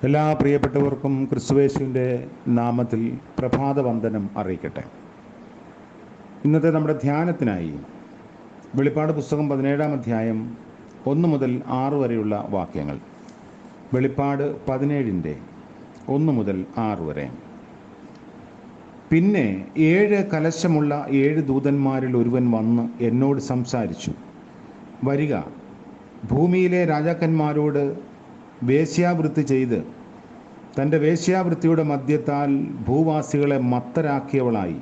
എല്ലാ പ്രിയപ്പെട്ടവർക്കും ക്രിസ്തുയേശുവിൻ്റെ നാമത്തിൽ പ്രഭാതവന്ദനം അറിയിക്കട്ടെ. ഇന്നത്തെ നമ്മുടെ ധ്യാനത്തിനായി വെളിപ്പാട് പുസ്തകം 17-ാം അധ്യായം 1 മുതൽ 6 വരെയുള്ള വാക്യങ്ങൾ. വെളിപ്പാട് 17-ന്റെ 1 മുതൽ 6 വരെ. പിന്നെ 7 കലശമുള്ള 7 ദൂതന്മാരിൽ ഒരുവൻ വന്ന് എന്നോട് സംസാരിച്ചു, വരിക, ഭൂമിയിലെ രാജാക്കന്മാരോട് വേശ്യാവൃത്തി ചെയ്ത് തൻ്റെ വേശ്യാവൃത്തിയുടെ മദ്യത്താൽ ഭൂവാസികളെ മത്തരാക്കിയവളായി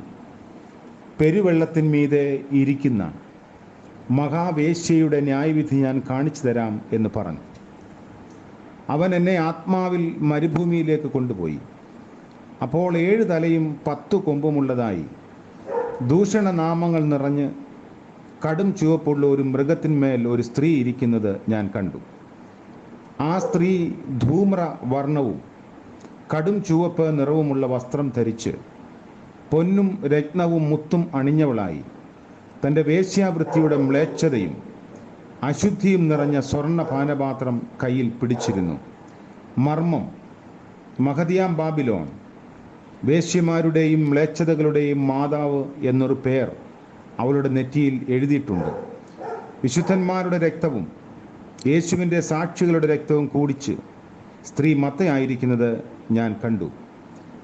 പെരുവെള്ളത്തിന്മീതെ ഇരിക്കുന്ന മഹാവേശ്യയുടെ ന്യായവിധി ഞാൻ കാണിച്ചു തരാം എന്ന് പറഞ്ഞു. അവൻ എന്നെ ആത്മാവിൽ മരുഭൂമിയിലേക്ക് കൊണ്ടുപോയി. അപ്പോൾ 7 തലയും 10 കൊമ്പുമുള്ളതായി ദൂഷണനാമങ്ങൾ നിറഞ്ഞ് കടും ചുവപ്പുള്ള ഒരു മൃഗത്തിന്മേൽ ഒരു സ്ത്രീ ഇരിക്കുന്നത് ഞാൻ കണ്ടു. ആ സ്ത്രീ ധൂമ്ര വർണ്ണവും കടും ചുവപ്പ് നിറവുമുള്ള വസ്ത്രം ധരിച്ച് പൊന്നും രത്നവും മുത്തും അണിഞ്ഞവളായി തൻ്റെ വേശ്യാവൃത്തിയുടെ മ്ലേച്ഛതയും അശുദ്ധിയും നിറഞ്ഞ സ്വർണ്ണ പാനപാത്രം കയ്യിൽ പിടിച്ചിരുന്നു. മർമ്മം, മഹതിയാം ബാബിലോൺ, വേശ്യമാരുടെയും മ്ലേച്ഛതകളുടെയും മാതാവ് എന്നൊരു പേർ അവളുടെ നെറ്റിയിൽ എഴുതിയിട്ടുണ്ട്. വിശുദ്ധന്മാരുടെ രക്തവും യേശുവിൻ്റെ സാക്ഷികളുടെ രക്തവും കൂടിച്ച് സ്ത്രീ മത്തയായിരിക്കുന്നത് ഞാൻ കണ്ടു.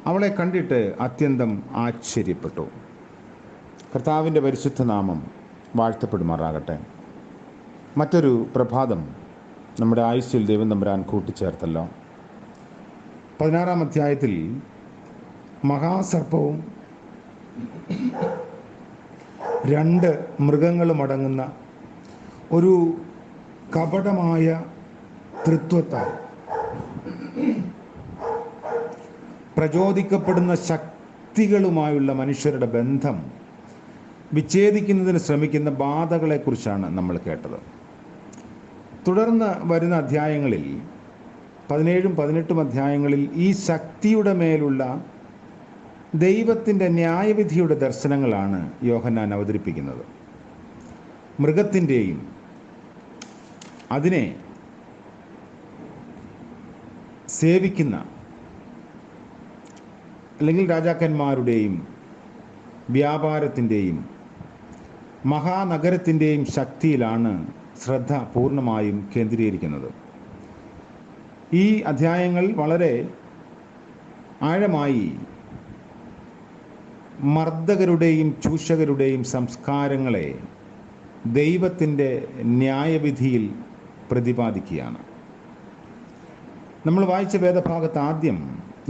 അവളെ കണ്ടിട്ട് അത്യന്തം ആശ്ചര്യപ്പെട്ടു. കർത്താവിൻ്റെ പരിശുദ്ധ നാമം വാഴ്ത്തപ്പെടുമാറാകട്ടെ. മറ്റൊരു പ്രഭാതം നമ്മുടെ ആയുസ്സിൽ ദൈവം തമ്പുരാൻ കൂട്ടിച്ചേർത്തല്ലോ. 16-ാം അധ്യായത്തിൽ മഹാസർപ്പവും 2 മൃഗങ്ങളും അടങ്ങുന്ന ഒരു കപടമായ തൃത്വത്താൽ പ്രചോദിക്കപ്പെടുന്ന ശക്തികളുമായുള്ള മനുഷ്യരുടെ ബന്ധം വിച്ഛേദിക്കുന്നതിന് ശ്രമിക്കുന്ന ബാധകളെക്കുറിച്ചാണ് നമ്മൾ കേട്ടത്. തുടർന്ന് വരുന്ന അധ്യായങ്ങളിൽ 17-ഉം 18-ഉം അധ്യായങ്ങളിൽ ഈ ശക്തിയുടെ മേലുള്ള ദൈവത്തിൻ്റെ ന്യായവിധിയുടെ ദർശനങ്ങളാണ് യോഹന്നാൻ അവതരിപ്പിക്കുന്നത്. മൃഗത്തിൻ്റെയും അതിനെ സേവിക്കുന്ന അല്ലെങ്കിൽ രാജാക്കന്മാരുടെയും വ്യാപാരത്തിൻ്റെയും മഹാനഗരത്തിൻ്റെയും ശക്തിയിലാണ് ശ്രദ്ധ പൂർണ്ണമായും കേന്ദ്രീകരിക്കുന്നത്. ഈ അധ്യായങ്ങൾ വളരെ ആഴമായി മർദ്ദകരുടെയും ചൂഷകരുടെയും സംസ്കാരങ്ങളെ ദൈവത്തിൻ്റെ ന്യായവിധിയിൽ പ്രതിപാദിക്കുകയാണ്. നമ്മൾ വായിച്ച വേദഭാഗത്ത് ആദ്യം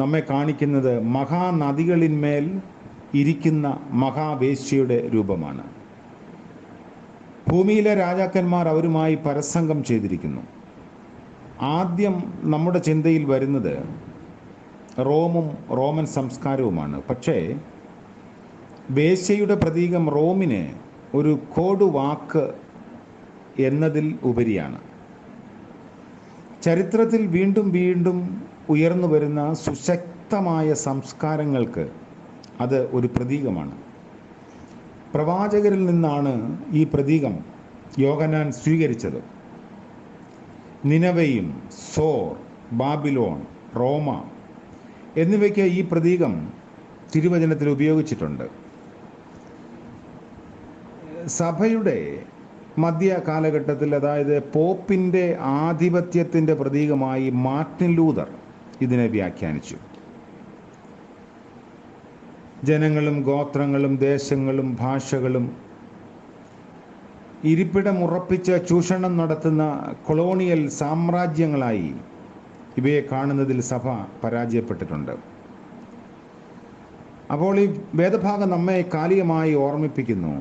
നമ്മെ കാണിക്കുന്നത് മഹാനദികളിന്മേൽ ഇരിക്കുന്ന മഹാവേശ്യയുടെ രൂപമാണ്. ഭൂമിയിലെ രാജാക്കന്മാർ അവരുമായി പരസംഗം ചെയ്തിരിക്കുന്നു. ആദ്യം നമ്മുടെ ചിന്തയിൽ വരുന്നത് റോമൻ സംസ്കാരവുമാണ്. പക്ഷേ വേശ്യയുടെ പ്രതീകം റോമിന് ഒരു കൊടുവാക്ക് എന്നതിൽ ഉപരിയാണ്. ചരിത്രത്തിൽ വീണ്ടും വീണ്ടും ഉയർന്നു വരുന്ന സുശക്തമായ സംസ്കാരങ്ങൾക്ക് അത് ഒരു പ്രതീകമാണ്. പ്രവാചകരിൽ നിന്നാണ് ഈ പ്രതീകം യോഹന്നാൻ സ്വീകരിച്ചത്. നിനവയും സോർ, ബാബിലോൺ, റോമ എന്നിവയ്ക്ക് ഈ പ്രതീകം തിരുവചനത്തിൽ ഉപയോഗിച്ചിട്ടുണ്ട്. സഭയുടെ മധ്യ കാലഘട്ടത്തിൽ, അതായത് പോപ്പിൻ്റെ ആധിപത്യത്തിൻ്റെ പ്രതീകമായി മാർട്ടിൻ ലൂതർ ഇതിനെ വ്യാഖ്യാനിച്ചു. ജനങ്ങളും ഗോത്രങ്ങളും ദേശങ്ങളും ഭാഷകളും ഇരിപ്പിടമുറപ്പിച്ച് ചൂഷണം നടത്തുന്ന കൊളോണിയൽ സാമ്രാജ്യങ്ങളായി ഇവയെ കാണുന്നതിൽ സഭ പരാജയപ്പെട്ടിട്ടുണ്ട്. അപ്പോൾ ഈ വേദഭാഗം നമ്മെ കാലികമായി ഓർമ്മിപ്പിക്കുന്നു,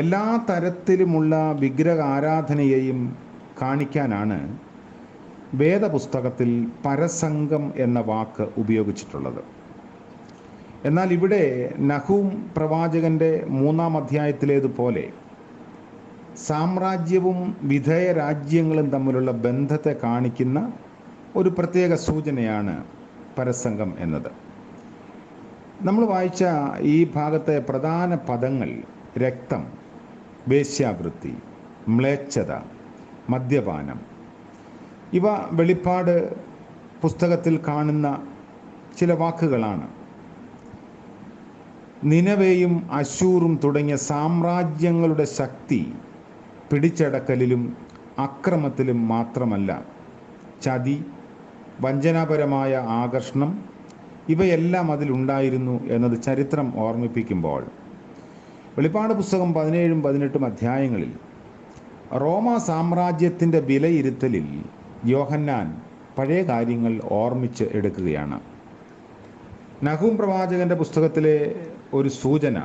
എല്ലാ തരത്തിലുമുള്ള വിഗ്രഹ ആരാധനയെയും കാണിക്കാനാണ് വേദപുസ്തകത്തിൽ പരസംഗം എന്ന വാക്ക് ഉപയോഗിച്ചിട്ടുള്ളത്. എന്നാൽ ഇവിടെ നഹൂം പ്രവാചകന്റെ 3-ാം അധ്യായത്തിലേതുപോലെ സാമ്രാജ്യവും വിധേയ രാജ്യങ്ങളും തമ്മിലുള്ള ബന്ധത്തെ കാണിക്കുന്ന ഒരു പ്രത്യേക സൂചനയാണ് പരസംഗം എന്നത്. നമ്മൾ വായിച്ച ഈ ഭാഗത്തെ പ്രധാന പദങ്ങൾ രക്തം, വേശ്യാവൃത്തി, മ്ലേച്ഛത, മദ്യപാനം, ഇവ വെളിപ്പാട് പുസ്തകത്തിൽ കാണുന്ന ചില വാക്കുകളാണ്. നിനവേയും അശൂറും തുടങ്ങിയ സാമ്രാജ്യങ്ങളുടെ ശക്തി പിടിച്ചടക്കലിലും അക്രമത്തിലും മാത്രമല്ല, ചതി, വഞ്ചനാപരമായ ആകർഷണം ഇവയെല്ലാം അതിലുണ്ടായിരുന്നു എന്നത് ചരിത്രം ഓർമ്മിപ്പിക്കുമ്പോൾ വെളിപ്പാട് പുസ്തകം 17-18 അധ്യായങ്ങളിൽ റോമ സാമ്രാജ്യത്തിൻ്റെ വിലയിരുത്തലിൽ യോഹന്നാൻ പഴയ കാര്യങ്ങൾ ഓർമ്മിച്ച് എടുക്കുകയാണ്. നഹൂം പ്രവാചകന്റെ പുസ്തകത്തിലെ ഒരു സൂചന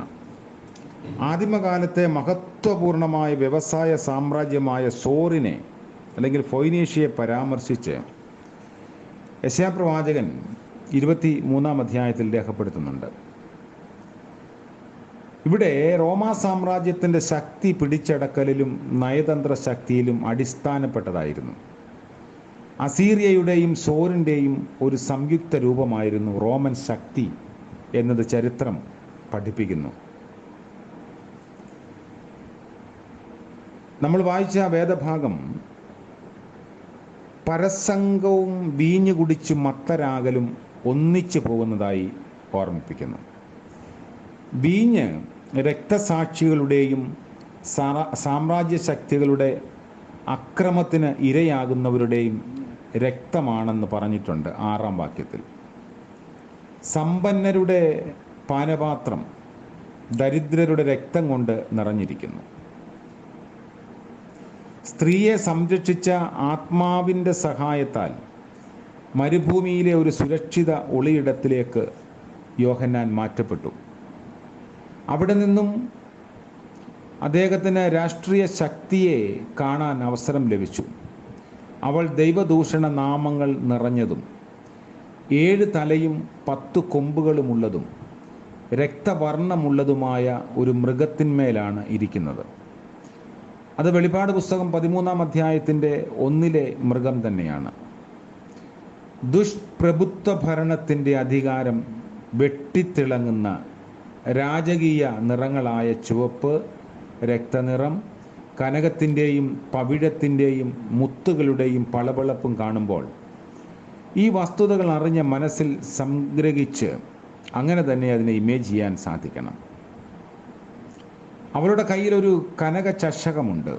ആദിമകാലത്തെ മഹത്വപൂർണമായ വ്യവസായ സാമ്രാജ്യമായ സോറിനെ അല്ലെങ്കിൽ ഫൊയ്നീഷ്യയെ പരാമർശിച്ച് യെശയ്യാ പ്രവാചകൻ 23 അധ്യായത്തിൽ രേഖപ്പെടുത്തുന്നുണ്ട്. ഇവിടെ റോമാ സാമ്രാജ്യത്തിൻ്റെ ശക്തി പിടിച്ചടക്കലിലും നയതന്ത്ര ശക്തിയിലും അടിസ്ഥാനപ്പെട്ടതായിരുന്നു. അസീറിയയുടെയും സോറിൻ്റെയും ഒരു സംയുക്ത രൂപമായിരുന്നു റോമൻ ശക്തി എന്നത് ചരിത്രം പഠിപ്പിക്കുന്നു. നമ്മൾ വായിച്ച വേദഭാഗം പരസംഗവും വീഞ്ഞു കുടിച്ച് മത്തരാകലും ഒന്നിച്ചു പോകുന്നതായി ഓർമ്മിപ്പിക്കുന്നു. വീഞ്ഞ് രക്തസാക്ഷികളുടെയും സാമ്രാജ്യ ശക്തികളുടെ അക്രമത്തിന് ഇരയാകുന്നവരുടെയും രക്തമാണെന്ന് പറഞ്ഞിട്ടുണ്ട് 6-ാം വാക്യത്തിൽ. സമ്പന്നരുടെ പാനപാത്രം ദരിദ്രരുടെ രക്തം കൊണ്ട് നിറഞ്ഞിരിക്കുന്നു. സ്ത്രീയെ സംരക്ഷിച്ച ആത്മാവിൻ്റെ സഹായത്താൽ മരുഭൂമിയിലെ ഒരു സുരക്ഷിത ഒളിയിടത്തിലേക്ക് യോഹന്നാൻ മാറ്റപ്പെട്ടു. അവിടെ നിന്നും അദ്ദേഹത്തിന് രാഷ്ട്രീയ ശക്തിയെ കാണാൻ അവസരം ലഭിച്ചു. അവൾ ദൈവദൂഷണ നാമങ്ങൾ നിറഞ്ഞതും 7 തലയും 10 കൊമ്പുകളുമുള്ളതും രക്തവർണ്ണമുള്ളതുമായ ഒരു മൃഗത്തിന്മേലാണ് ഇരിക്കുന്നത്. അത് വെളിപ്പാട് പുസ്തകം 13-ാം അധ്യായത്തിൻ്റെ 1 മൃഗം തന്നെയാണ്. ദുഷ്പ്രഭുത്വ ഭരണത്തിൻ്റെ അധികാരം വെട്ടിത്തിളങ്ങുന്ന രാജകീയ നിറങ്ങളായ ചുവപ്പ്, രക്തനിറം, കനകത്തിൻ്റെയും പവിഴത്തിൻ്റെയും മുത്തുകളുടെയും പളപളപ്പും കാണുമ്പോൾ ഈ വസ്തുതകൾ അറിഞ്ഞ മനസ്സിൽ സംഗ്രഹിച്ച് അങ്ങനെ തന്നെ അതിനെ ഇമേജ് ചെയ്യാൻ സാധിക്കണം. അവളുടെ കയ്യിലൊരു കനക ചഷകമുണ്ട്.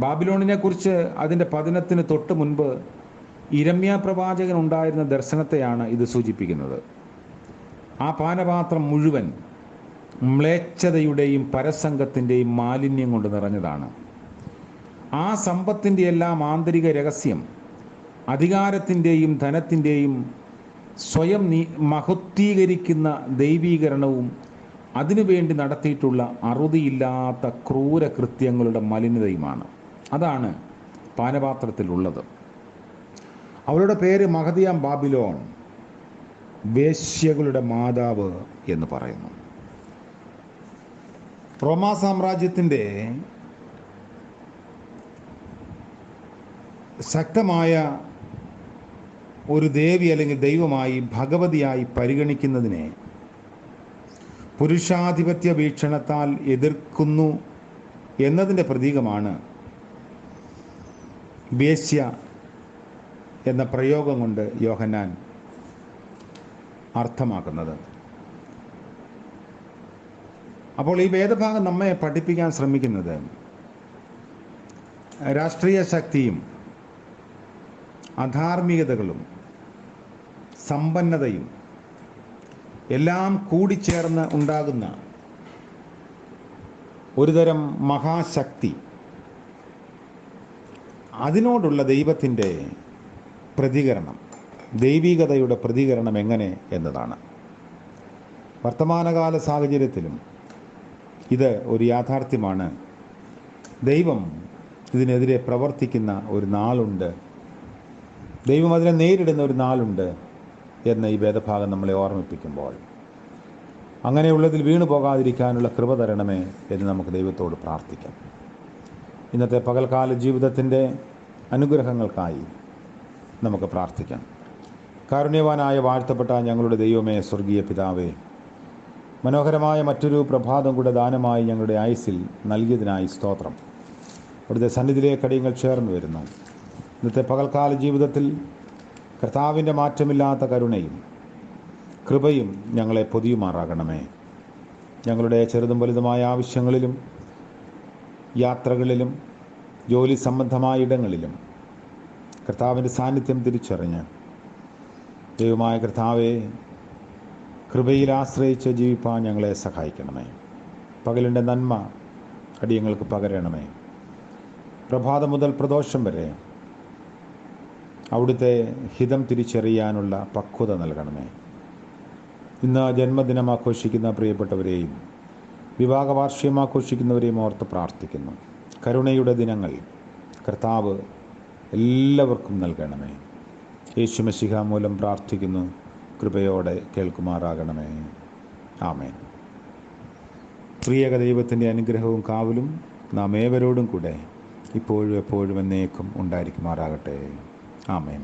ബാബിലോണിനെ കുറിച്ച് അതിൻ്റെ പതനത്തിന് തൊട്ട് മുൻപ് ഇരമ്യാ പ്രവാചകൻ ഉണ്ടായിരുന്ന ദർശനത്തെയാണ് ഇത് സൂചിപ്പിക്കുന്നത്. ആ പാനപാത്രം മുഴുവൻ മ്ലേച്ഛതയുടെയും പരസംഗത്തിൻ്റെയും മാലിന്യം കൊണ്ട് നിറഞ്ഞതാണ്. ആ സമ്പത്തിൻ്റെ എല്ലാം ആന്തരിക രഹസ്യം അധികാരത്തിൻ്റെയും ധനത്തിൻ്റെയും സ്വയം മഹത്വീകരിക്കുന്ന ദൈവീകരണവും അതിനുവേണ്ടി നടത്തിയിട്ടുള്ള അറുതിയില്ലാത്ത ക്രൂര കൃത്യങ്ങളുടെ മലിനതയുമാണ്. അതാണ് പാനപാത്രത്തിലുള്ളത്. അവളുടെ പേര് മഹതിയാം ബാബിലോൺ, വേശ്യകളുടെ മാതാവ് എന്ന് പറയുന്നു. റോമാ സാമ്രാജ്യത്തിൻ്റെ ശക്തമായ ഒരു ദേവി അല്ലെങ്കിൽ ദൈവമായി ഭഗവതിയായി പരിഗണിക്കുന്നതിനെ പുരുഷാധിപത്യ വീക്ഷണത്താൽ എതിർക്കുന്നു എന്നതിൻ്റെ പ്രതീകമാണ് വേശ്യ എന്ന പ്രയോഗം കൊണ്ട് യോഹന്നാൻ അർത്ഥമാക്കുന്നത്. അപ്പോൾ ഈ വേദഭാഗം നമ്മെ പഠിപ്പിക്കാൻ ശ്രമിക്കുന്നത് രാഷ്ട്രീയ ശക്തിയും അധാർമികതകളും സമ്പന്നതയും എല്ലാം കൂടിച്ചേർന്ന് ഉണ്ടാകുന്ന ഒരുതരം മഹാശക്തി, അതിനോടുള്ള ദൈവത്തിൻ്റെ പ്രതികരണം, ദൈവികതയുടെ പ്രതികരണം എങ്ങനെ എന്നതാണ്. വർത്തമാനകാല സാഹചര്യത്തിലും ഇത് ഒരു യാഥാർത്ഥ്യമാണ്. ദൈവം ഇതിനെതിരെ പ്രവർത്തിക്കുന്ന ഒരു നാളുണ്ട്, ദൈവം അതിനെ നേരിടുന്ന ഒരു നാളുണ്ട് എന്ന് ഈ വേദഭാഗം നമ്മളെ ഓർമ്മിപ്പിക്കുമ്പോൾ അങ്ങനെയുള്ളതിൽ വീണു പോകാതിരിക്കാനുള്ള കൃപ തരണമേ എന്ന് നമുക്ക് ദൈവത്തോട് പ്രാർത്ഥിക്കാം. ഇന്നത്തെ പകൽക്കാല ജീവിതത്തിൻ്റെ അനുഗ്രഹങ്ങൾക്കായി നമുക്ക് പ്രാർത്ഥിക്കാം. കാരുണ്യവാനായ വാഴ്ത്തപ്പെട്ട ഞങ്ങളുടെ ദൈവമേ, സ്വർഗീയ പിതാവേ, മനോഹരമായ മറ്റൊരു പ്രഭാതം കൂടെ ദാനമായി ഞങ്ങളുടെ ആയുസ്സിൽ നൽകിയതിനായി സ്തോത്രം. അവിടുത്തെ സന്നിധിയിലേക്ക് അടിയങ്ങൾ ചേർന്ന് വരുന്നു. ഇന്നത്തെ പകൽക്കാല ജീവിതത്തിൽ കർത്താവിൻ്റെ മാറ്റമില്ലാത്ത കരുണയും കൃപയും ഞങ്ങളെ പൊതിയുമാറാകണമേ. ഞങ്ങളുടെ ചെറുതും വലുതുമായ ആവശ്യങ്ങളിലും യാത്രകളിലും ജോലി സംബന്ധമായ ഇടങ്ങളിലും കർത്താവിൻ്റെ സാന്നിധ്യം തിരിച്ചറിഞ്ഞ് ദൈവമായ കർത്താവെ, കൃപയിൽ ആശ്രയിച്ച് ജീവിപ്പാൻ ഞങ്ങളെ സഹായിക്കണമേ. പകലിൻ്റെ നന്മ അടിയങ്ങൾക്ക് പകരണമേ. പ്രഭാതം മുതൽ പ്രദോഷം വരെ അവിടുത്തെ ഹിതം തിരിച്ചറിയാനുള്ള പക്വത നൽകണമേ. ഇന്ന് ജന്മദിനം ആഘോഷിക്കുന്ന പ്രിയപ്പെട്ടവരെയും വിവാഹ വാർഷികം ആഘോഷിക്കുന്നവരെയും ഓർത്ത് പ്രാർത്ഥിക്കുന്നു. കരുണയുടെ ദിനങ്ങൾ കർത്താവ് എല്ലാവർക്കും നൽകണമേ. യേശു മശിഹ മൂലം പ്രാർത്ഥിക്കുന്നു. കൃപയോടെ കേൾക്കുമാറാകണമേ. ആമേൻ. പ്രിയക ദൈവത്തിൻ്റെ അനുഗ്രഹവും കാവലും നാം ഏവരോടും കൂടെ ഇപ്പോഴും എപ്പോഴും എന്നേക്കും ഉണ്ടായിരിക്കുമാറാകട്ടെ. ആമേൻ.